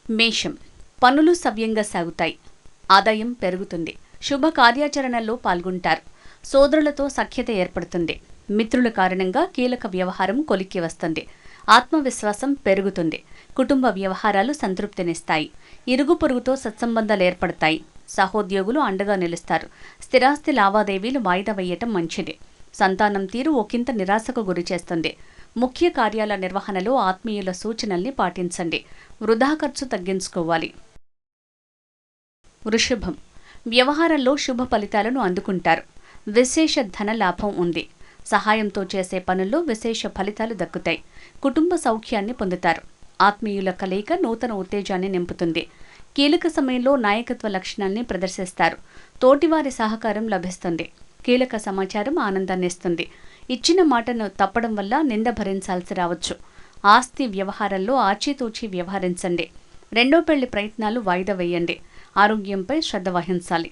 మేషం. పనులు సవ్యంగా సాగుతాయి. ఆదాయం పెరుగుతుంది. శుభ కార్యాచరణల్లో పాల్గొంటారు. సోదరులతో సఖ్యత ఏర్పడుతుంది. మిత్రుల కారణంగా కీలక వ్యవహారం కొలిక్కి వస్తుంది. ఆత్మవిశ్వాసం పెరుగుతుంది. కుటుంబ వ్యవహారాలు సంతృప్తినిస్తాయి. ఇరుగు పొరుగుతో సత్సంబంధాలు ఏర్పడతాయి. సహోద్యోగులు అండగా నిలుస్తారు. స్థిరాస్తి లావాదేవీలు వాయిదా వేయటం మంచిది. సంతానం తీరు ఒకంత నిరాశకు గురిచేస్తుంది. ముఖ్య కార్యాల నిర్వహణలో ఆత్మీయుల సూచనల్ని పాటించండి. వృధా ఖర్చు తగ్గించుకోవాలి. వృషభం. వ్యవహారంలో శుభ ఫలితాలను అందుకుంటారు. విశేష ధన లాభం ఉంది. సహాయంతో చేసే పనుల్లో విశేష ఫలితాలు దక్కుతాయి. కుటుంబ సౌఖ్యాన్ని పొందుతారు. ఆత్మీయుల కలయిక నూతన ఉత్తేజాన్ని నింపుతుంది. కీలక సమయంలో నాయకత్వ లక్షణాన్ని ప్రదర్శిస్తారు. తోటివారి సహకారం లభిస్తుంది. కీలక సమాచారం ఆనందాన్నిస్తుంది. ఇచ్చిన మాటను తప్పడం వల్ల నింద భరించాల్సి రావచ్చు. ఆస్తి వ్యవహారంలో ఆచితూచి వ్యవహరించండి. రెండో పెళ్లి ప్రయత్నాలు వాయిదా వేయండి. ఆరోగ్యంపై శ్రద్ధ వహించాలి.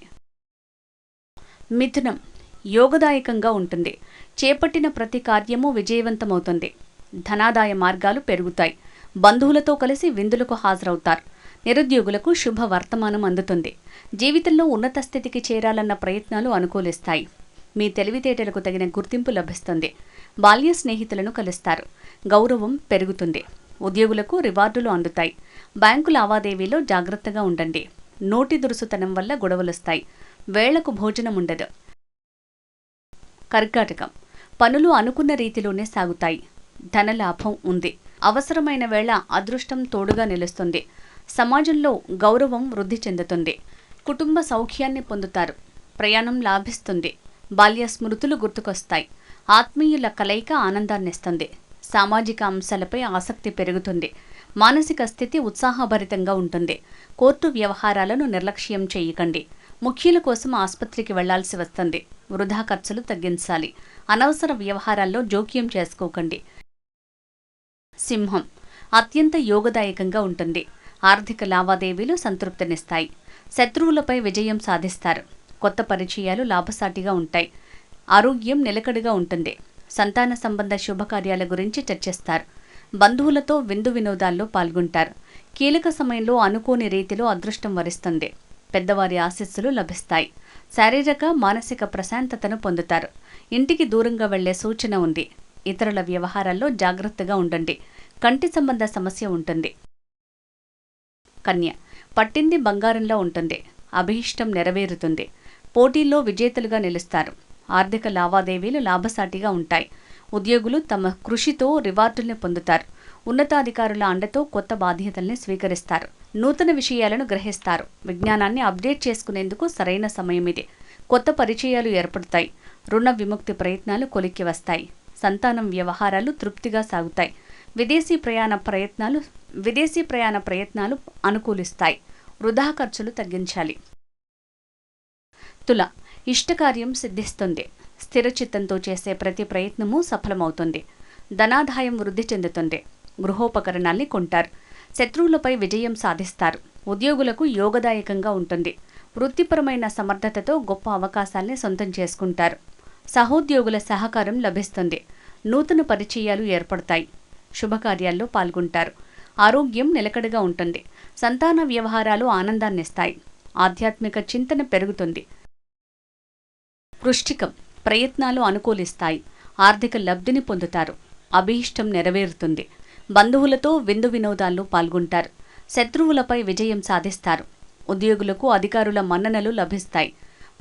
మిథునం. యోగదాయకంగా ఉంటుంది. చేపట్టిన ప్రతి కార్యము విజయవంతమవుతుంది. ధనాదాయ మార్గాలు పెరుగుతాయి. బంధువులతో కలిసి విందులకు హాజరవుతారు. నిరుద్యోగులకు శుభ వర్తమానం అందుతుంది. జీవితంలో ఉన్నత స్థితికి చేరాలన్న ప్రయత్నాలు అనుకూలిస్తాయి. మీ తెలివితేటలకు తగిన గుర్తింపు లభిస్తుంది. బాల్య స్నేహితులను కలుస్తారు. గౌరవం పెరుగుతుంది. ఉద్యోగులకు రివార్డులు అందుతాయి. బ్యాంకు లావాదేవీలో జాగ్రత్తగా ఉండండి. నోటి దురుసుతనం వల్ల గొడవలొస్తాయి. వేళకు భోజనం ఉండదు. కర్కాటకం. పనులు అనుకున్న రీతిలోనే సాగుతాయి. ధనలాభం ఉంది. అవసరమైన వేళ అదృష్టం తోడుగా నిలుస్తుంది. సమాజంలో గౌరవం వృద్ధి చెందుతుంది. కుటుంబ సౌఖ్యాన్ని పొందుతారు. ప్రయాణం లాభిస్తుంది. బాల్య స్మృతులు గుర్తుకొస్తాయి. ఆత్మీయుల కలయిక ఆనందాన్నిస్తుంది. సామాజిక అంశాలపై ఆసక్తి పెరుగుతుంది. మానసిక స్థితి ఉత్సాహభరితంగా ఉంటుంది. కోర్టు వ్యవహారాలను నిర్లక్ష్యం చేయకండి. ముఖ్యుల కోసం ఆసుపత్రికి వెళ్లాల్సి వస్తుంది. వృధా ఖర్చులు తగ్గించాలి. అనవసర వ్యవహారాల్లో జోక్యం చేసుకోకండి. సింహం. అత్యంత యోగదాయకంగా ఉంటుంది. ఆర్థిక లావాదేవీలు సంతృప్తినిస్తాయి. శత్రువులపై విజయం సాధిస్తారు. కొత్త పరిచయాలు లాభసాటిగా ఉంటాయి. ఆరోగ్యం నిలకడగా ఉంటుంది. సంతాన సంబంధ శుభకార్యాల గురించి చర్చిస్తారు. బంధువులతో విందు వినోదాల్లో పాల్గొంటారు. కీలక సమయంలో అనుకోని రీతిలో అదృష్టం వరిస్తుంది. పెద్దవారి ఆశీస్సులు లభిస్తాయి. శారీరక మానసిక ప్రశాంతతను పొందుతారు. ఇంటికి దూరంగా వెళ్లే సూచన ఉంది. ఇతరుల వ్యవహారాల్లో జాగ్రత్తగా ఉండండి. కంటి సంబంధ సమస్య ఉంటుంది. కన్య. పట్టింది బంగారంలో ఉంటుంది. అభీష్టం నెరవేరుతుంది. పోటీల్లో విజేతలుగా నిలుస్తారు. ఆర్థిక లావాదేవీలు లాభసాటిగా ఉంటాయి. ఉద్యోగులు తమ కృషితో రివార్డుల్ని పొందుతారు. ఉన్నతాధికారుల అండతో కొత్త బాధ్యతల్ని స్వీకరిస్తారు. నూతన విషయాలను గ్రహిస్తారు. విజ్ఞానాన్ని అప్డేట్ చేసుకునేందుకు సరైన సమయం ఇది. కొత్త పరిచయాలు ఏర్పడతాయి. రుణ విముక్తి ప్రయత్నాలు కొలిక్కి వస్తాయి. సంతానం వ్యవహారాలు తృప్తిగా సాగుతాయి. విదేశీ ప్రయాణ ప్రయత్నాలు అనుకూలిస్తాయి. వృధా ఖర్చులు తగ్గించాలి. తుల. ఇష్టకార్యం సిద్ధిస్తుంది. స్థిరచిత్తంతో చేసే ప్రతి ప్రయత్నమూ సఫలమవుతుంది. ధనాదాయం వృద్ధి చెందుతుంది. గృహోపకరణాల్ని కొంటారు. శత్రువులపై విజయం సాధిస్తారు. ఉద్యోగులకు యోగదాయకంగా ఉంటుంది. వృత్తిపరమైన సమర్థతతో గొప్ప అవకాశాల్ని సొంతం చేసుకుంటారు. సహోద్యోగుల సహకారం లభిస్తుంది. నూతన పరిచయాలు ఏర్పడతాయి. శుభకార్యాల్లో పాల్గొంటారు. ఆరోగ్యం నిలకడగా ఉంటుంది. సంతాన వ్యవహారాలు ఆనందాన్నిస్తాయి. ఆధ్యాత్మిక చింతన పెరుగుతుంది. వృశ్చికం. ప్రయత్నాలు అనుకూలిస్తాయి. ఆర్థిక లబ్ధిని పొందుతారు. అభీష్టం నెరవేరుతుంది. బంధువులతో విందు వినోదాల్లో పాల్గొంటారు. శత్రువులపై విజయం సాధిస్తారు. ఉద్యోగులకు అధికారుల మన్ననలు లభిస్తాయి.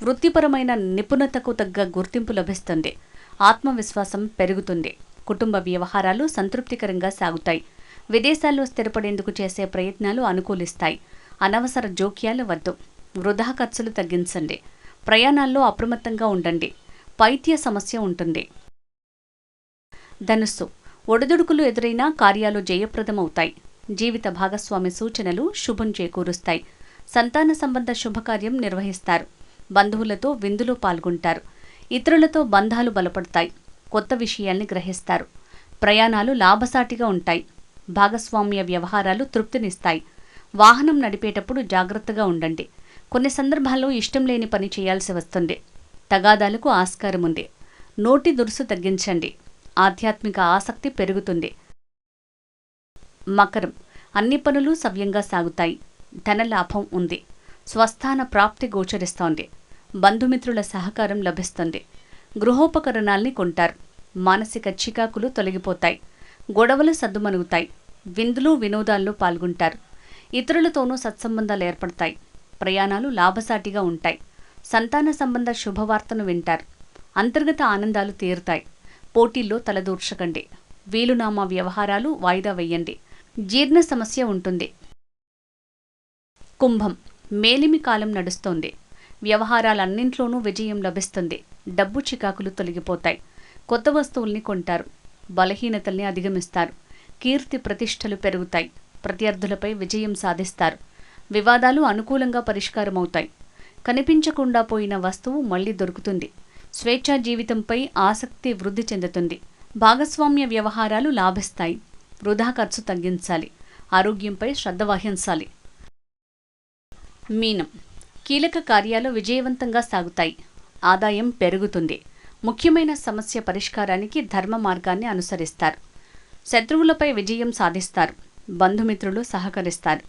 వృత్తిపరమైన నిపుణతకు తగ్గ గుర్తింపు లభిస్తుంది. ఆత్మవిశ్వాసం పెరుగుతుంది. కుటుంబ వ్యవహారాలు సంతృప్తికరంగా సాగుతాయి. విదేశాల్లో స్థిరపడేందుకు చేసే ప్రయత్నాలు అనుకూలిస్తాయి. అనవసర జోక్యాలు వద్దు. వృధా ఖర్చులు తగ్గించండి. ప్రయాణాల్లో అప్రమత్తంగా ఉండండి. పైత్య సమస్య ఉంటుంది. ధనుస్సు. ఒడిదుడుకులు ఎదురైనా కార్యాలు జయప్రదమవుతాయి. జీవిత భాగస్వామి సూచనలు శుభం చేకూరుస్తాయి. సంతాన సంబంధ శుభకార్యం నిర్వహిస్తారు. బంధువులతో విందులో పాల్గొంటారు. ఇతరులతో బంధాలు బలపడతాయి. కొత్త విషయాల్ని గ్రహిస్తారు. ప్రయాణాలు లాభసాటిగా ఉంటాయి. భాగస్వామ్య వ్యవహారాలు తృప్తినిస్తాయి. వాహనం నడిపేటప్పుడు జాగ్రత్తగా ఉండండి. కొన్ని సందర్భాల్లో ఇష్టం లేని పని చేయాల్సి వస్తుంది. తగాదాలకు ఆస్కారం ఉంది. నోటి దురుసు తగ్గించండి. ఆధ్యాత్మిక ఆసక్తి పెరుగుతుంది. మకరం. అన్ని పనులు సవ్యంగా సాగుతాయి. ధన లాభం ఉంది. స్వస్థాన ప్రాప్తి గోచరిస్తోంది. బంధుమిత్రుల సహకారం లభిస్తుంది. గృహోపకరణాల్ని కొంటారు. మానసిక చికాకులు తొలగిపోతాయి. గొడవలు సద్దుమణుగుతాయి. విందులు వినోదాల్లో పాల్గొంటారు. ఇతరులతోనూ సత్సంబంధాలు ఏర్పడతాయి. ప్రయాణాలు లాభసాటిగా ఉంటాయి. సంతాన సంబంధ శుభవార్తను వింటారు. అంతర్గత ఆనందాలు తీరుతాయి. పోటీల్లో తలదూర్చకండి. వీలునామా వ్యవహారాలు వాయిదా వేయండి. జీర్ణ సమస్య ఉంటుంది. కుంభం, మేలిమి కాలం నడుస్తోంది. వ్యవహారాలన్నింట్లోనూ విజయం లభిస్తుంది. డబ్బు చికాకులు తొలగిపోతాయి. కొత్త వస్తువుల్ని కొంటారు. బలహీనతల్ని అధిగమిస్తారు. కీర్తి ప్రతిష్టలు పెరుగుతాయి. ప్రత్యర్థులపై విజయం సాధిస్తారు. వివాదాలు అనుకూలంగా పరిష్కారమవుతాయి. కనిపించకుండా పోయిన వస్తువు మళ్లీ దొరుకుతుంది. స్వేచ్ఛా జీవితంపై ఆసక్తి వృద్ధి చెందుతుంది. భాగస్వామ్య వ్యవహారాలు లాభిస్తాయి. వృధా ఖర్చు తగ్గించాలి. ఆరోగ్యంపై శ్రద్ధ వహించాలి. మీనం, కీలక కార్యాలు విజయవంతంగా సాగుతాయి. ఆదాయం పెరుగుతుంది. ముఖ్యమైన సమస్య పరిష్కారానికి ధర్మ మార్గాన్ని అనుసరిస్తారు. శత్రువులపై విజయం సాధిస్తారు. బంధుమిత్రులు సహకరిస్తారు.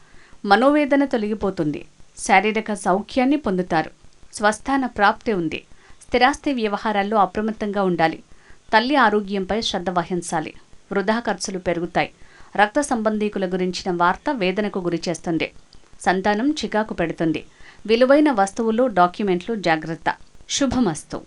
మనోవేదన తొలగిపోతుంది. శారీరక సౌఖ్యాన్ని పొందుతారు. స్వస్థాన ప్రాప్తి ఉంది. స్థిరాస్తి వ్యవహారాల్లో అప్రమత్తంగా ఉండాలి. తల్లి ఆరోగ్యంపై శ్రద్ధ వహించాలి. వృధా ఖర్చులు పెరుగుతాయి. రక్త సంబంధీకుల గురించిన వార్త వేదనకు గురిచేస్తుంది. సంతానం చికాకు పెడుతుంది. విలువైన వస్తువులు, డాక్యుమెంట్లు జాగ్రత్త. శుభమస్తు.